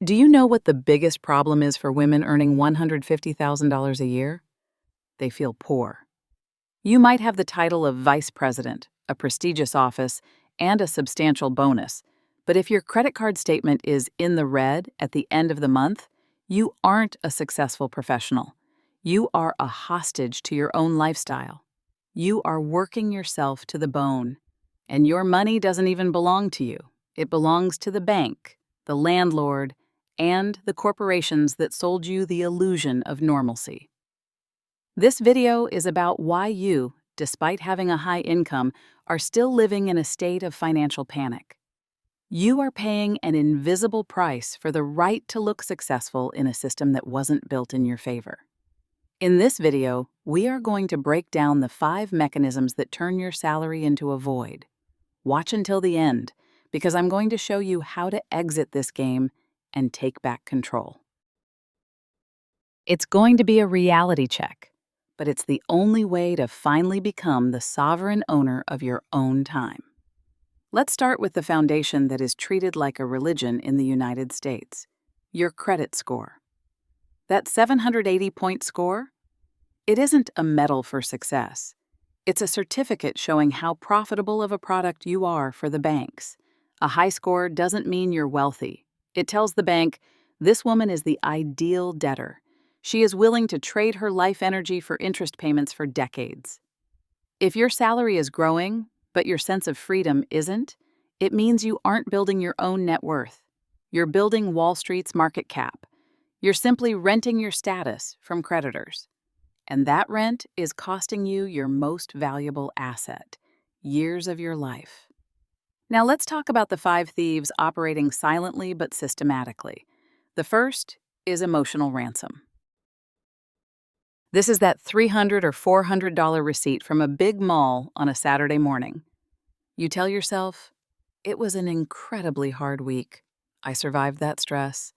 Do you know what the biggest problem is for women earning $150,000 a year? They feel poor. You might have the title of vice president, a prestigious office, and a substantial bonus, but if your credit card statement is in the red at the end of the month, you aren't a successful professional. You are a hostage to your own lifestyle. You are working yourself to the bone, and your money doesn't even belong to you. It belongs to the bank, the landlord, and the corporations that sold you the illusion of normalcy. This video is about why you, despite having a high income, are still living in a state of financial panic. You are paying an invisible price for the right to look successful in a system that wasn't built in your favor. In this video, we are going to break down the 5 mechanisms that turn your salary into a void. Watch until the end, because I'm going to show you how to exit this game and take back control. It's going to be a reality check, but it's the only way to finally become the sovereign owner of your own time. Let's start with the foundation that is treated like a religion in the United States, your credit score. That 780-point score? It isn't a medal for success. It's a certificate showing how profitable of a product you are for the banks. A high score doesn't mean you're wealthy. It tells the bank, this woman is the ideal debtor. She is willing to trade her life energy for interest payments for decades. If your salary is growing, but your sense of freedom isn't, it means you aren't building your own net worth. You're building Wall Street's market cap. You're simply renting your status from creditors. And that rent is costing you your most valuable asset, years of your life. Now let's talk about the 5 thieves operating silently but systematically. The first is emotional ransom. This is that $300 or $400 receipt from a big mall on a Saturday morning. You tell yourself, it was an incredibly hard week. I survived that stress.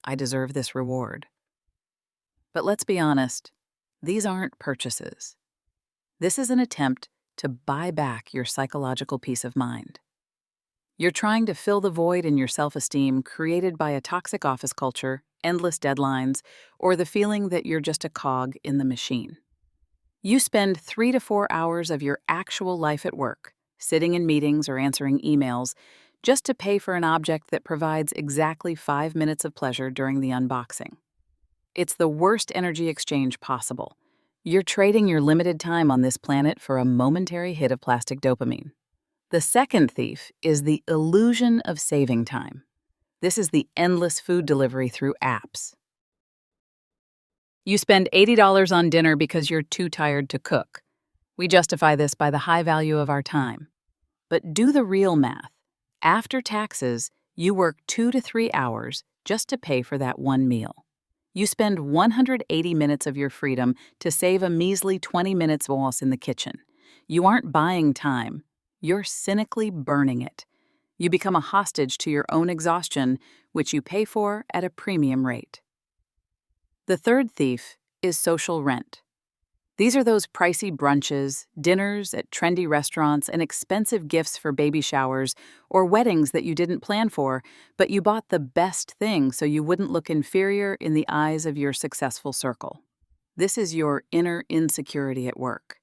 I deserve this reward. But let's be honest, these aren't purchases. This is an attempt to buy back your psychological peace of mind. You're trying to fill the void in your self-esteem created by a toxic office culture, endless deadlines, or the feeling that you're just a cog in the machine. You spend 3 to 4 hours of your actual life at work, sitting in meetings or answering emails, just to pay for an object that provides exactly 5 minutes of pleasure during the unboxing. It's the worst energy exchange possible. You're trading your limited time on this planet for a momentary hit of plastic dopamine. The second thief is the illusion of saving time. This is the endless food delivery through apps. You spend $80 on dinner because you're too tired to cook. We justify this by the high value of our time. But do the real math. After taxes, you work 2 to 3 hours just to pay for that one meal. You spend 180 minutes of your freedom to save a measly 20 minutes whilst in the kitchen. You aren't buying time. You're cynically burning it. You become a hostage to your own exhaustion, which you pay for at a premium rate. The third thief is social rent. These are those pricey brunches, dinners at trendy restaurants, and expensive gifts for baby showers or weddings that you didn't plan for, but you bought the best thing so you wouldn't look inferior in the eyes of your successful circle. This is your inner insecurity at work.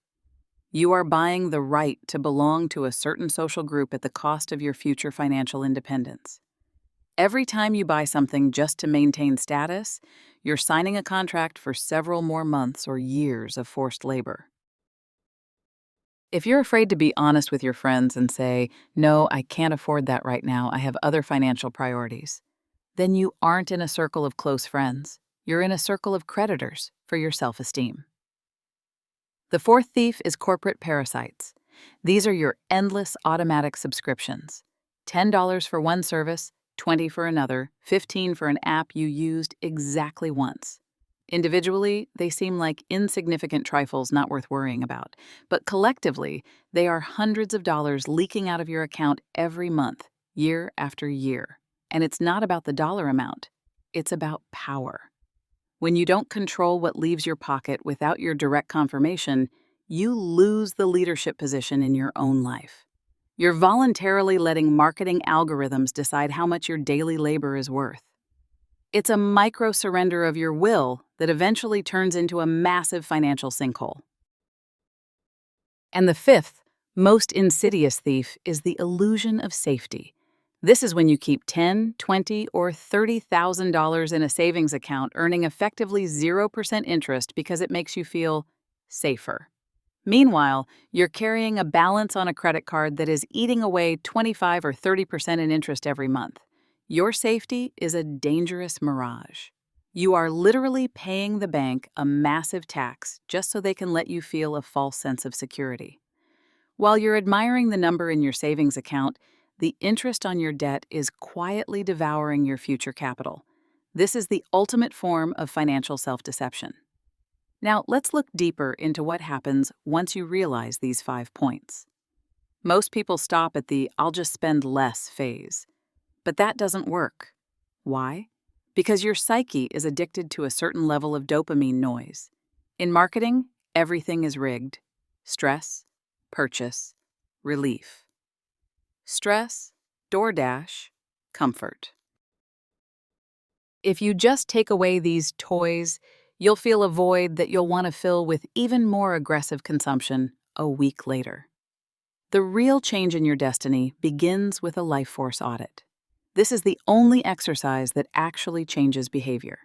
You are buying the right to belong to a certain social group at the cost of your future financial independence. Every time you buy something just to maintain status, you're signing a contract for several more months or years of forced labor. If you're afraid to be honest with your friends and say, "No, I can't afford that right now, I have other financial priorities," then you aren't in a circle of close friends. You're in a circle of creditors for your self-esteem. The fourth thief is corporate parasites. These are your endless automatic subscriptions. $10 for one service, $20 for another, $15 for an app you used exactly once. Individually, they seem like insignificant trifles not worth worrying about, but collectively, they are hundreds of dollars leaking out of your account every month, year after year. And it's not about the dollar amount, it's about power. When you don't control what leaves your pocket without your direct confirmation, you lose the leadership position in your own life. You're voluntarily letting marketing algorithms decide how much your daily labor is worth. It's a micro surrender of your will that eventually turns into a massive financial sinkhole. And the fifth, most insidious thief is the illusion of safety. This is when you keep $10, $20, or $30,000 in a savings account earning effectively 0% interest because it makes you feel safer. Meanwhile, you're carrying a balance on a credit card that is eating away 25 or 30% in interest every month. Your safety is a dangerous mirage. You are literally paying the bank a massive tax just so they can let you feel a false sense of security. While you're admiring the number in your savings account, the interest on your debt is quietly devouring your future capital. This is the ultimate form of financial self-deception. Now, let's look deeper into what happens once you realize these 5 points. Most people stop at the "I'll just spend less" phase. But that doesn't work. Why? Because your psyche is addicted to a certain level of dopamine noise. In marketing, everything is rigged. Stress, purchase, relief. Stress, DoorDash, comfort. If you just take away these toys, you'll feel a void that you'll want to fill with even more aggressive consumption a week later. The real change in your destiny begins with a life force audit. This is the only exercise that actually changes behavior.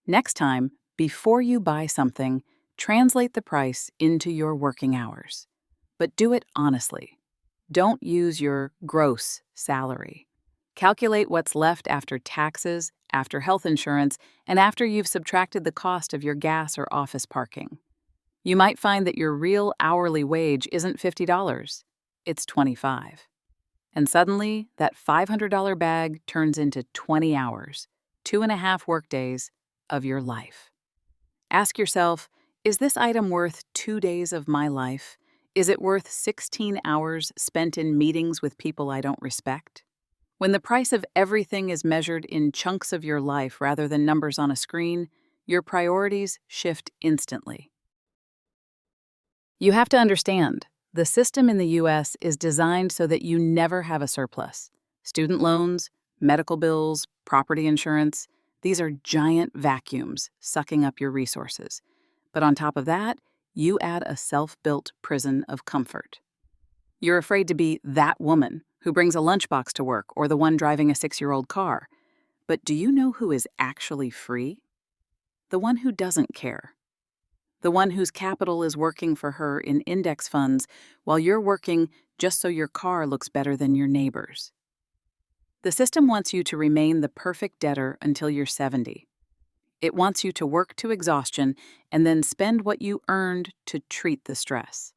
Next time, before you buy something, translate the price into your working hours. But do it honestly. Don't use your gross salary. Calculate what's left after taxes, after health insurance, and after you've subtracted the cost of your gas or office parking. You might find that your real hourly wage isn't $50, it's $25. And suddenly, that $500 bag turns into 20 hours, 2.5 workdays of your life. Ask yourself, is this item worth 2 days of my life? Is it worth 16 hours spent in meetings with people I don't respect? When the price of everything is measured in chunks of your life rather than numbers on a screen, your priorities shift instantly. You have to understand, the system in the U.S. is designed so that you never have a surplus. Student loans, medical bills, property insurance, these are giant vacuums sucking up your resources. But on top of that, you add a self-built prison of comfort. You're afraid to be that woman who brings a lunchbox to work or the one driving a 6-year-old car. But do you know who is actually free? The one who doesn't care. The one whose capital is working for her in index funds while you're working just so your car looks better than your neighbor's. The system wants you to remain the perfect debtor until you're 70. It wants you to work to exhaustion and then spend what you earned to treat the stress.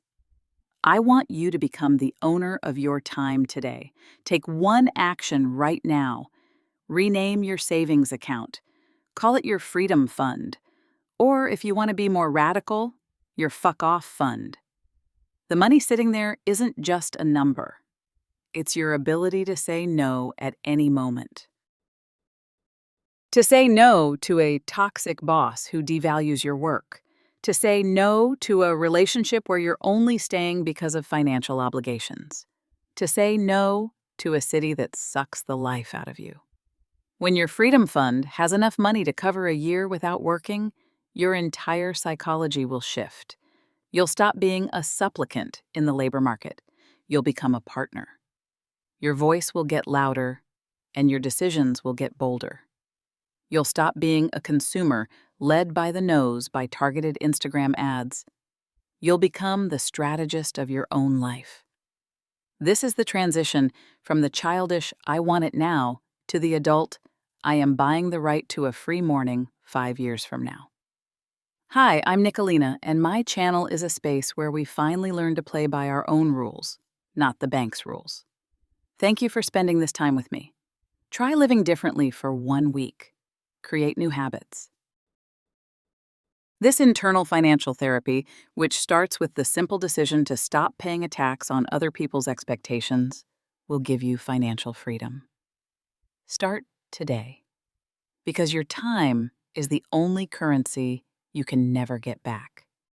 I want you to become the owner of your time today. Take one action right now. Rename your savings account. Call it your freedom fund. Or if you want to be more radical, your fuck off fund. The money sitting there isn't just a number. It's your ability to say no at any moment. To say no to a toxic boss who devalues your work. To say no to a relationship where you're only staying because of financial obligations. To say no to a city that sucks the life out of you. When your freedom fund has enough money to cover a year without working, your entire psychology will shift. You'll stop being a supplicant in the labor market. You'll become a partner. Your voice will get louder, and your decisions will get bolder. You'll stop being a consumer led by the nose by targeted Instagram ads. You'll become the strategist of your own life. This is the transition from the childish "I want it now" to the adult "I am buying the right to a free morning 5 years from now." Hi, I'm Nicolina, and my channel is a space where we finally learn to play by our own rules, not the bank's rules. Thank you for spending this time with me. Try living differently for 1 week. Create new habits. This internal financial therapy, which starts with the simple decision to stop paying a tax on other people's expectations, will give you financial freedom. Start today, because your time is the only currency you can never get back.